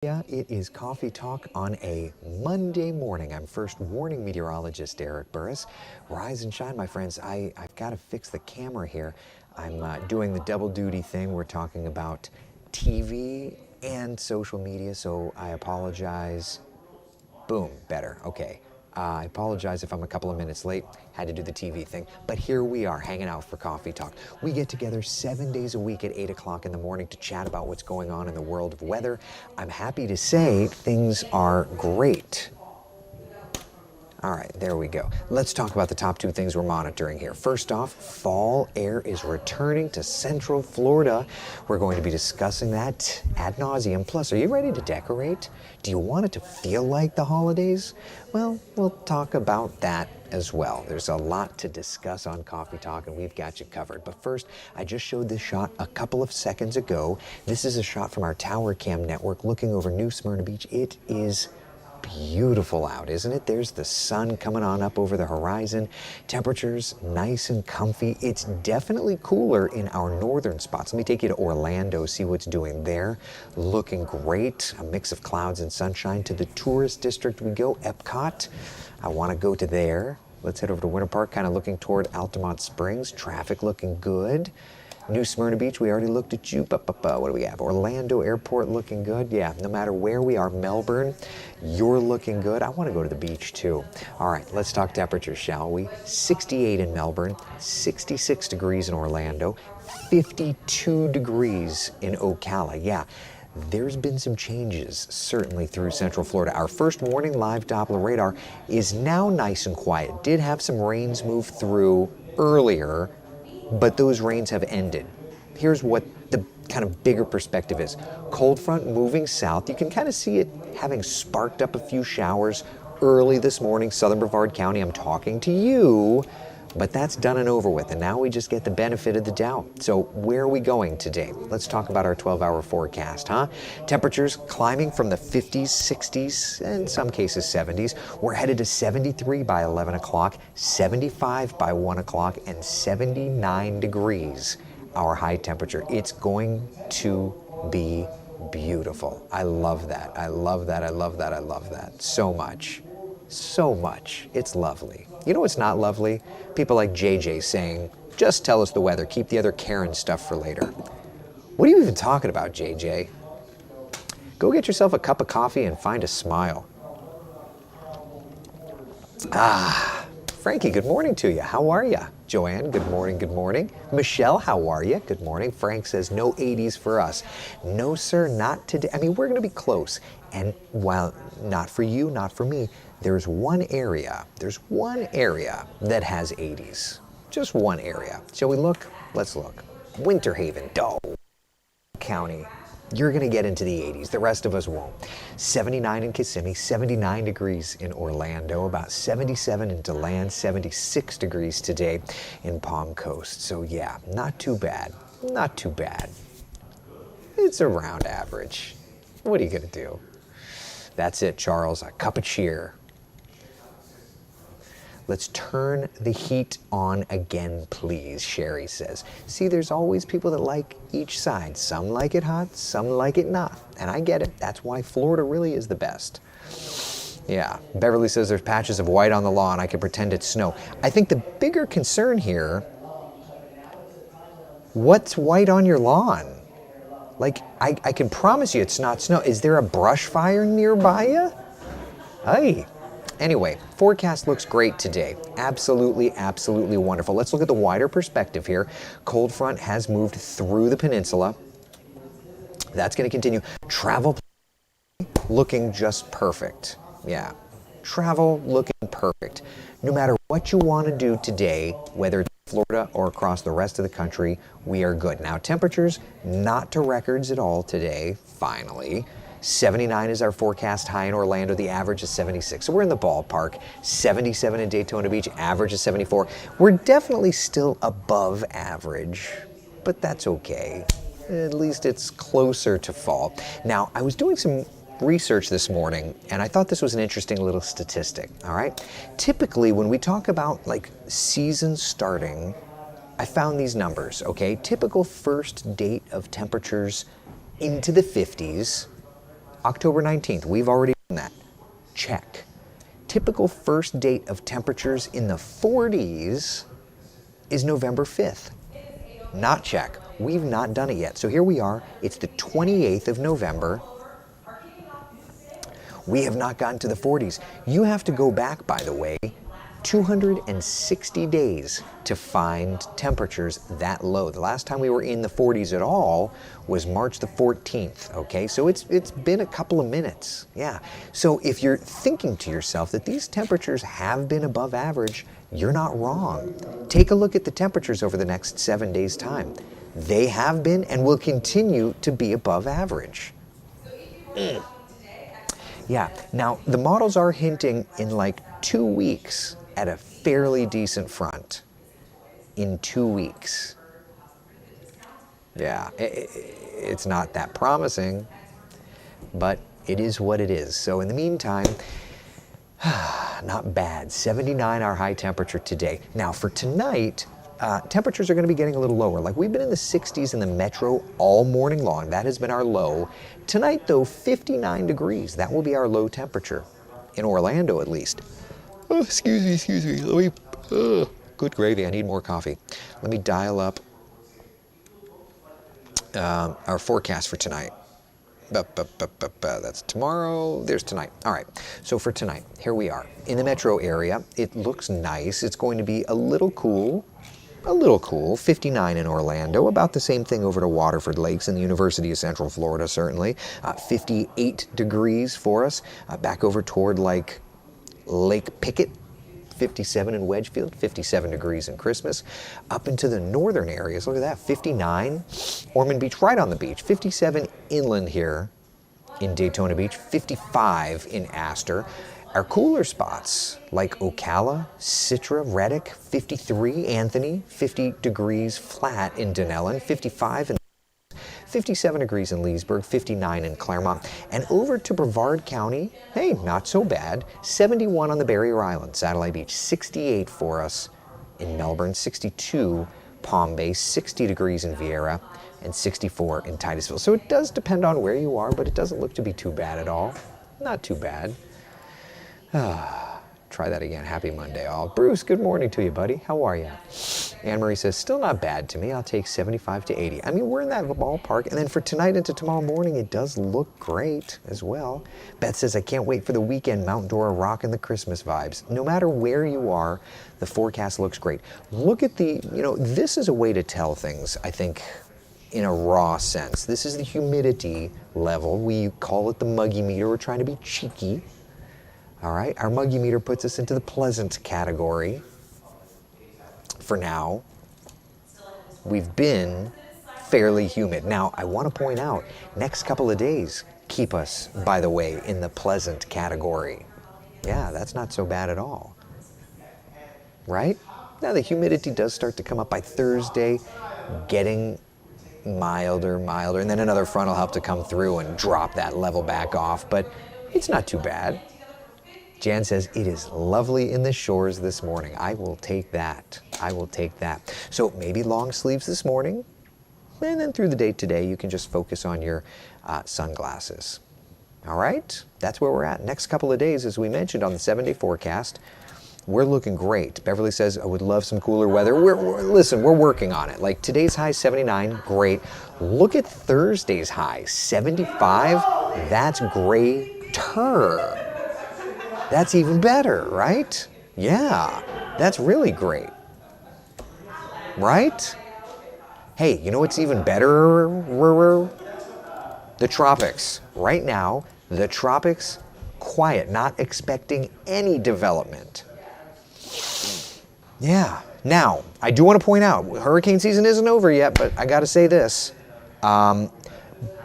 Yeah, it is Coffee Talk on a Monday morning. I'm first warning meteorologist Eric Burris. Rise and shine, my friends. I've got to fix the camera here. I'm doing the double duty thing. We're talking about TV and social media, so I apologize. Boom, better. Okay. I apologize if I'm a couple of minutes late. Had to do the TV thing. But here we are hanging out for Coffee Talk. We get together 7 days a week at 8 o'clock in the morning to chat about what's going on in the world of weather. I'm happy to say things are great. All right, there we go. Let's talk about the top two things we're monitoring here. First off, fall air is returning to Central Florida. We're going to be discussing that ad nauseum. Plus, are you ready to decorate? Do you want it to feel like the holidays? Well, we'll talk about that as well. There's a lot to discuss on Coffee Talk, and we've got you covered. But first, I just showed this shot a couple of seconds ago. This is a shot from our Tower Cam network looking over New Smyrna Beach. It is beautiful out, isn't it? There's the sun coming on up over the horizon. Temperatures nice and comfy. It's definitely cooler in our northern spots. Let me take you to Orlando, see what's doing there. Looking great. A mix of clouds and sunshine. To the tourist district we go, Epcot. I want to go to there. Let's head over to Winter Park, kind of looking toward Altamont Springs. Traffic looking good. New Smyrna Beach, we already looked at you. What do we have? Orlando Airport looking good. Yeah, no matter where we are. Melbourne, you're looking good. I want to go to the beach too. All right, let's talk temperatures, shall we? 68 in Melbourne, 66 degrees in Orlando, 52 degrees in Ocala. Yeah, there's been some changes, certainly through Central Florida. Our first warning live Doppler radar is now nice and quiet. Did have some rains move through earlier, but those rains have ended. Here's what the kind of bigger perspective is. Cold front moving south. You can kind of see it having sparked up a few showers early this morning, southern Brevard County. I'm talking to you, but that's done and over with, and now we just get the benefit of the doubt. So where are we going today? Let's talk about our 12-hour forecast, huh? Temperatures climbing from the 50s, 60s, and in some cases 70s. We're headed to 73 by 11 o'clock, 75 by 1 o'clock, and 79 degrees, our high temperature. It's going to be beautiful. I love that. I love that. I love that. I love that so much. So much. It's lovely. You know what's not lovely? People like JJ saying, just tell us the weather, keep the other Karen stuff for later. What are you even talking about, JJ? Go get yourself a cup of coffee and find a smile. Frankie, good morning to you. How are you? Joanne, good morning, good morning. Michelle, how are you? Good morning. Frank says no 80s for us. No, sir, not today. I mean, we're going to be close. And while not for you, not for me, there's one area that has 80s. Just one area. Shall we look? Let's look. Winter Haven, County. You're going to get into the 80s. The rest of us won't. 79 in Kissimmee, 79 degrees in Orlando, about 77 in DeLand, 76 degrees today in Palm Coast. So yeah, not too bad. Not too bad. It's around average. What are you going to do? That's it, Charles. A cup of cheer. Let's turn the heat on again, please, Sherry says. See, there's always people that like each side. Some like it hot, some like it not. And I get it. That's why Florida really is the best. Yeah, Beverly says there's patches of white on the lawn. I can pretend it's snow. I think the bigger concern here, what's white on your lawn? Like, I can promise you it's not snow. Is there a brush fire nearby you? Hey. Anyway, forecast looks great today. Absolutely, absolutely wonderful. Let's look at the wider perspective here. Cold front has moved through the peninsula. That's going to continue. Travel looking just perfect. Yeah, travel looking perfect. No matter what you want to do today, whether it's Florida or across the rest of the country, we are good. Now, temperatures not to records at all today, finally. 79 is our forecast high in Orlando. The average is 76. So we're in the ballpark. 77 in Daytona Beach. Average is 74. We're definitely still above average, but that's okay. At least it's closer to fall. Now, I was doing some research this morning, and I thought this was an interesting little statistic, all right? Typically, when we talk about like season starting, I found these numbers, okay? Typical first date of temperatures into the 50s. October 19th, we've already done that. Check. Typical first date of temperatures in the 40s is November 5th. Not check. We've not done it yet. So here we are. It's the 28th of November. We have not gotten to the 40s. You have to go back, by the way, 260 days to find temperatures that low. The last time we were in the 40s at all was March the 14th, okay? So it's been a couple of minutes, yeah. So if you're thinking to yourself that these temperatures have been above average, you're not wrong. Take a look at the temperatures over the next 7 days' time. They have been and will continue to be above average. Yeah, now the models are hinting in like 2 weeks at a fairly decent front. In 2 weeks. Yeah, it's not that promising, but it is what it is. So in the meantime, not bad. 79 our high temperature today. Now for tonight, temperatures are going to be getting a little lower. Like we've been in the 60s in the metro all morning long. That has been our low. Tonight though, 59 degrees. That will be our low temperature in Orlando at least. Oh, excuse me. Let me, good gravy. I need more coffee. Let me dial up our forecast for tonight. That's tomorrow. There's tonight. All right. So for tonight, here we are. In the metro area, it looks nice. It's going to be a little cool. 59 in Orlando, about the same thing over to Waterford Lakes and the University of Central Florida, certainly. 58 degrees for us. Back over toward like Lake Pickett, 57 in Wedgefield, 57 degrees in Christmas. Up into the northern areas, look at that, 59. Ormond Beach, right on the beach, 57 inland here in Daytona Beach, 55 in Astor. Our cooler spots like Ocala, Citra, Reddick, 53, Anthony, 50 degrees flat in Denellen, 55 in 57 degrees in Leesburg, 59 in Claremont, and over to Brevard County, hey, not so bad, 71 on the Barrier Island, Satellite Beach, 68 for us in Melbourne, 62 Palm Bay, 60 degrees in Vieira, and 64 in Titusville. So it does depend on where you are, but it doesn't look to be too bad at all. Not too bad. Try that again. Happy Monday, all. Bruce, good morning to you, buddy. How are you? Anne-Marie says, still not bad to me. I'll take 75 to 80. I mean, we're in that ballpark. And then for tonight into tomorrow morning, it does look great as well. Beth says, I can't wait for the weekend. Mount Dora rocking the Christmas vibes. No matter where you are, the forecast looks great. Look at the, this is a way to tell things, I think, in a raw sense. This is the humidity level. We call it the muggy meter. We're trying to be cheeky. All right, our muggy meter puts us into the pleasant category. For now, we've been fairly humid. Now, I want to point out, next couple of days keep us, by the way, in the pleasant category. Yeah, that's not so bad at all. Right? Now, the humidity does start to come up by Thursday, getting milder, and then another front will help to come through and drop that level back off, but it's not too bad. Jan says, it is lovely in the shores this morning. I will take that. I will take that. So maybe long sleeves this morning, and then through the day today, you can just focus on your sunglasses. All right? That's where we're at. Next couple of days, as we mentioned on the 7-day forecast, we're looking great. Beverly says, I would love some cooler weather. Listen, we're working on it. Like today's high, 79, great. Look at Thursday's high, 75. That's greater. That's even better, right? Yeah, that's really great. Right? Hey, you know what's even better? The tropics. Right now, the tropics, quiet, not expecting any development. Yeah. Now, I do want to point out, hurricane season isn't over yet, but I got to say this.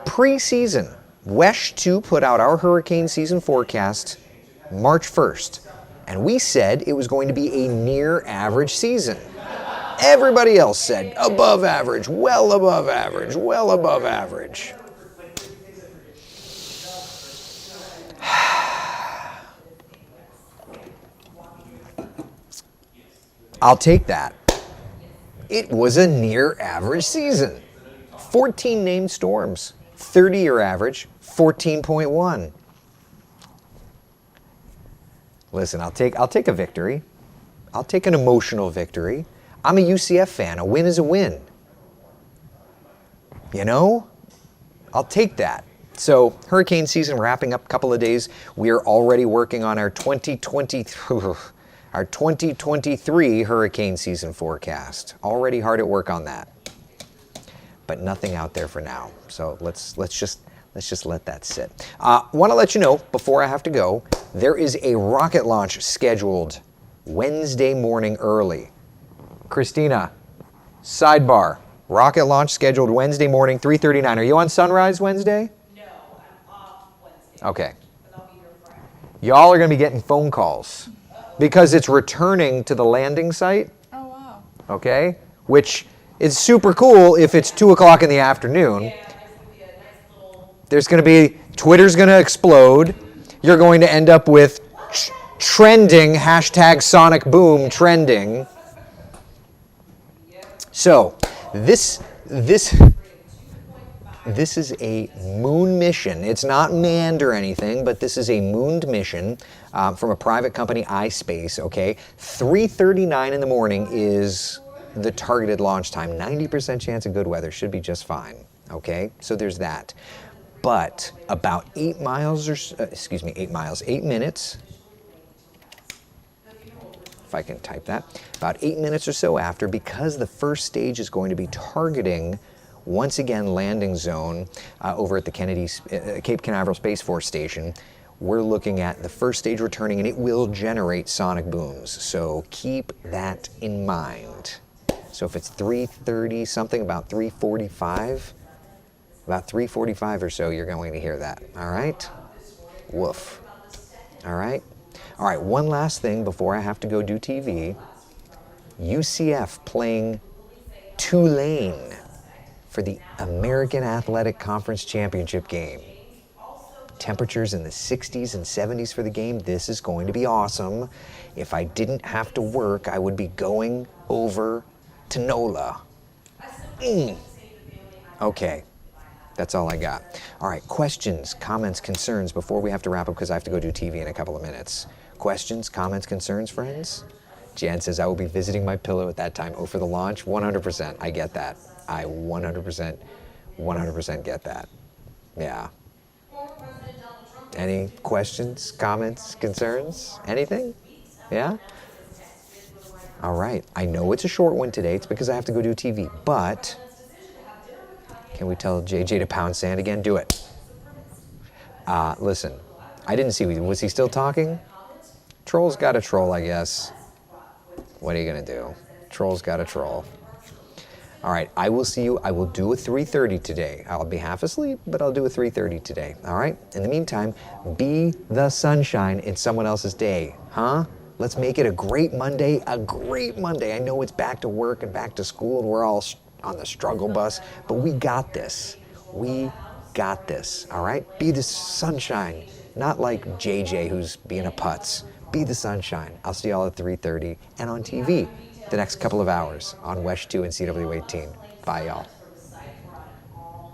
Pre-season, WESH 2 put out our hurricane season forecast March 1st, and we said it was going to be a near average season. Everybody else said above average, well above average, well above average. I'll take that. It was a near average season. 14 named storms 30-year average, 14.1. Listen, I'll take a victory. I'll take an emotional victory. I'm a UCF fan. A win is a win. You know? I'll take that. So, hurricane season wrapping up a couple of days. We are already working on our 2023 hurricane season forecast. Already hard at work on that. But nothing out there for now. So let's just let that sit. Want to let you know before I have to go, there is a rocket launch scheduled Wednesday morning early. Christina, sidebar. Rocket launch scheduled Wednesday morning, 3:39. Are you on Sunrise Wednesday? No, I'm off Wednesday. Okay. But I'll be here Friday. Y'all are going to be getting phone calls because it's returning to the landing site. Oh, wow. Okay? Which is super cool if it's 2 o'clock in the afternoon. Yeah, there's going to be a nice little... There's going to be, Twitter's going to explode. You're going to end up with trending, hashtag Sonic Boom trending. So, this is a moon mission. It's not manned or anything, but this is a mooned mission from a private company, iSpace, okay? 3:39 in the morning is the targeted launch time. 90% chance of good weather, should be just fine, okay? So there's that. But about 8 minutes, if I can type that, about 8 minutes or so after, because the first stage is going to be targeting, once again, landing zone over at the Cape Canaveral Space Force Station, we're looking at the first stage returning, and it will generate sonic booms. So keep that in mind. So if it's 3:30, something about 3:45, about 3:45 or so, you're going to hear that. All right? Woof. All right? All right, one last thing before I have to go do TV. UCF playing Tulane for the American Athletic Conference Championship game. Temperatures in the 60s and 70s for the game. This is going to be awesome. If I didn't have to work, I would be going over to NOLA. Okay, that's all I got. All right, questions, comments, concerns before we have to wrap up because I have to go do TV in a couple of minutes. Questions, comments, concerns, friends? Jan says, I will be visiting my pillow at that time. Oh, for the launch? 100%. I get that. I 100% get that. Yeah. Any questions, comments, concerns? Anything? Yeah? All right. I know it's a short one today. It's because I have to go do TV. But can we tell JJ to pound sand again? Do it. Listen, I didn't see. Was he still talking? Troll's got a troll, I guess. What are you going to do? Troll's got a troll. All right, I will see you. I will do a 3:30 today. I'll be half asleep, but I'll do a 3:30 today. All right? In the meantime, be the sunshine in someone else's day, huh? Let's make it a great Monday, a great Monday. I know it's back to work and back to school, and we're all on the struggle bus, but we got this. We got this, all right? Be the sunshine, not like JJ who's being a putz. Be the sunshine. I'll see y'all at 3:30 and on TV the next couple of hours on WESH 2 and CW18. Bye, y'all.